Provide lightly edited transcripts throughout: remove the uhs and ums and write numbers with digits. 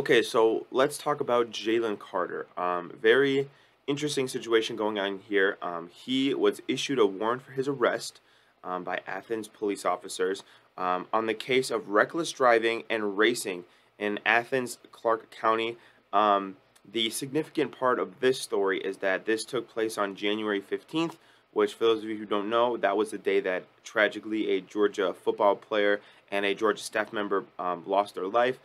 Okay, so let's talk about Jalen Carter. Very interesting situation going on here. He was issued a warrant for his arrest by Athens police officers on the case of reckless driving and racing in Athens, Clark County. The significant part of this story is that this took place on January 15th, which, for those of you who don't know, that was the day that tragically a Georgia football player and a Georgia staff member lost their life.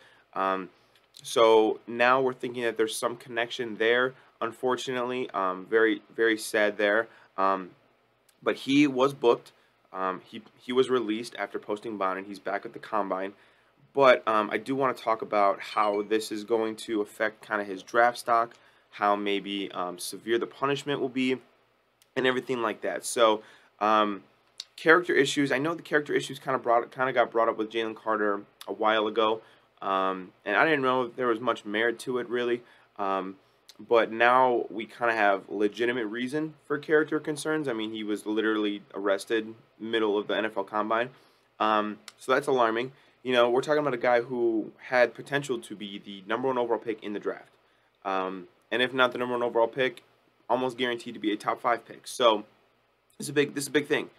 So now we're thinking that there's some connection there. Unfortunately, very very sad there. But he was booked. He was released after posting bond, and he's back at the combine. But I do want to talk about how this is going to affect kind of his draft stock, how maybe severe the punishment will be, and everything like that. So character issues. I know the character issues kind of got brought up with Jalen Carter a while ago. And I didn't know if there was much merit to it really. But now we kind of have legitimate reason for character concerns. I mean, he was literally arrested middle of the NFL Combine. So that's alarming. You know, we're talking about a guy who had potential to be the number one overall pick in the draft. And if not the number one overall pick, almost guaranteed to be a top five pick. So this is a big thing.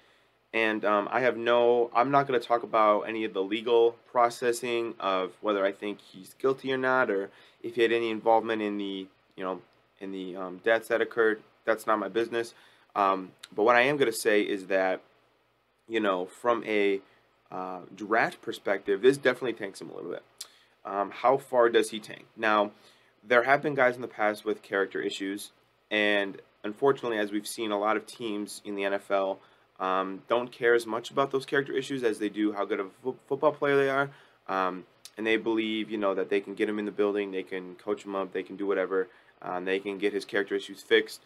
And I'm not going to talk about any of the legal processing of whether I think he's guilty or not, or if he had any involvement in the deaths that occurred. That's not my business. But what I am going to say is that, from a draft perspective, this definitely tanks him a little bit. How far does he tank? Now, there have been guys in the past with character issues, and unfortunately, as we've seen, a lot of teams in the NFL don't care as much about those character issues as they do how good of a football player they are. And they believe, that they can get him in the building, they can coach him up, they can do whatever, they can get his character issues fixed.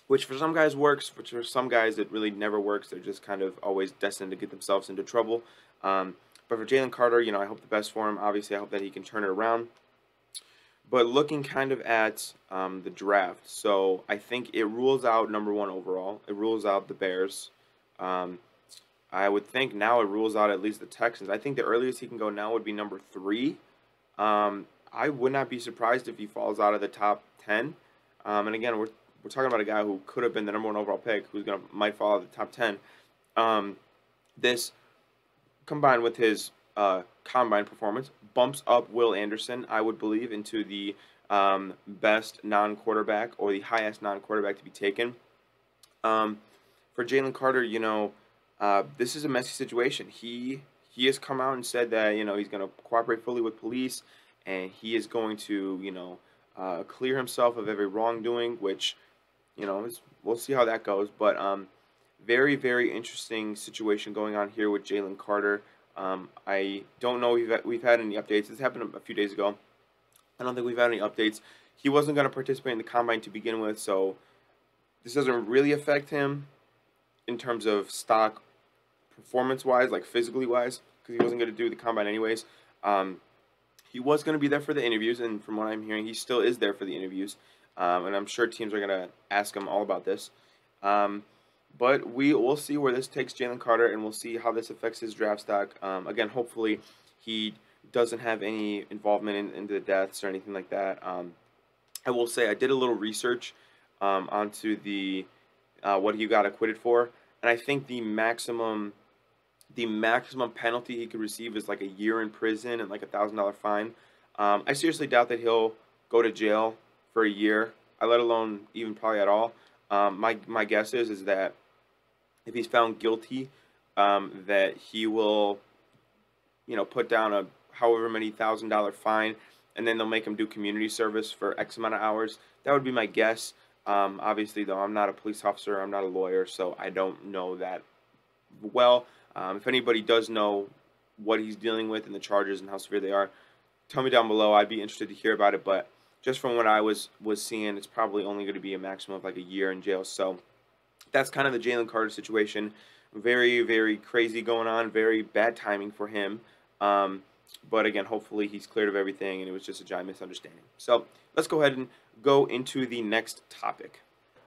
Which for some guys works, which for some guys it really never works. They're just kind of always destined to get themselves into trouble. But for Jalen Carter, I hope the best for him. Obviously, I hope that he can turn it around. But looking kind of at the draft, so I think it rules out number one overall. It rules out the Bears. I would think now it rules out at least the Texans. I think the earliest he can go now would be number three. I would not be surprised if he falls out of the top 10. And again, we're talking about a guy who could have been the number one overall pick, who's might fall out of the top 10. This combined with his combine performance bumps up Will Anderson, I would believe, into the best non-quarterback or the highest non-quarterback to be taken. For Jalen Carter, this is a messy situation. He has come out and said that he's going to cooperate fully with police, and he is going to clear himself of every wrongdoing, which we'll see how that goes. But very very interesting situation going on here with Jalen Carter. I don't know if we've had any updates. This happened a few days ago. I don't think we've had any updates. He wasn't going to participate in the combine to begin with, so this doesn't really affect him in terms of stock performance-wise, like physically-wise, because he wasn't going to do the combine anyways. He was going to be there for the interviews, and from what I'm hearing, he still is there for the interviews. And I'm sure teams are going to ask him all about this. But we'll see where this takes Jalen Carter, and we'll see how this affects his draft stock. Again, hopefully he doesn't have any involvement into the deaths or anything like that. I will say I did a little research onto the what he got acquitted for, and I think the maximum penalty he could receive is like a year in prison and like $1,000 fine. I seriously doubt that he'll go to jail for a year, let alone even probably at all. My guess is that if he's found guilty, that he will, put down a however many $1,000 fine, and then they'll make him do community service for X amount of hours. That would be my guess. Obviously, though, I'm not a police officer, I'm not a lawyer, so I don't know that well. If anybody does know what he's dealing with and the charges and how severe they are, tell me down below. I'd be interested to hear about it, but just from what I was seeing, it's probably only going to be a maximum of like a year in jail. So that's kind of the Jalen Carter situation. Very, very crazy going on. Very bad timing for him. But again, hopefully he's cleared of everything and it was just a giant misunderstanding. So let's go ahead and go into the next topic.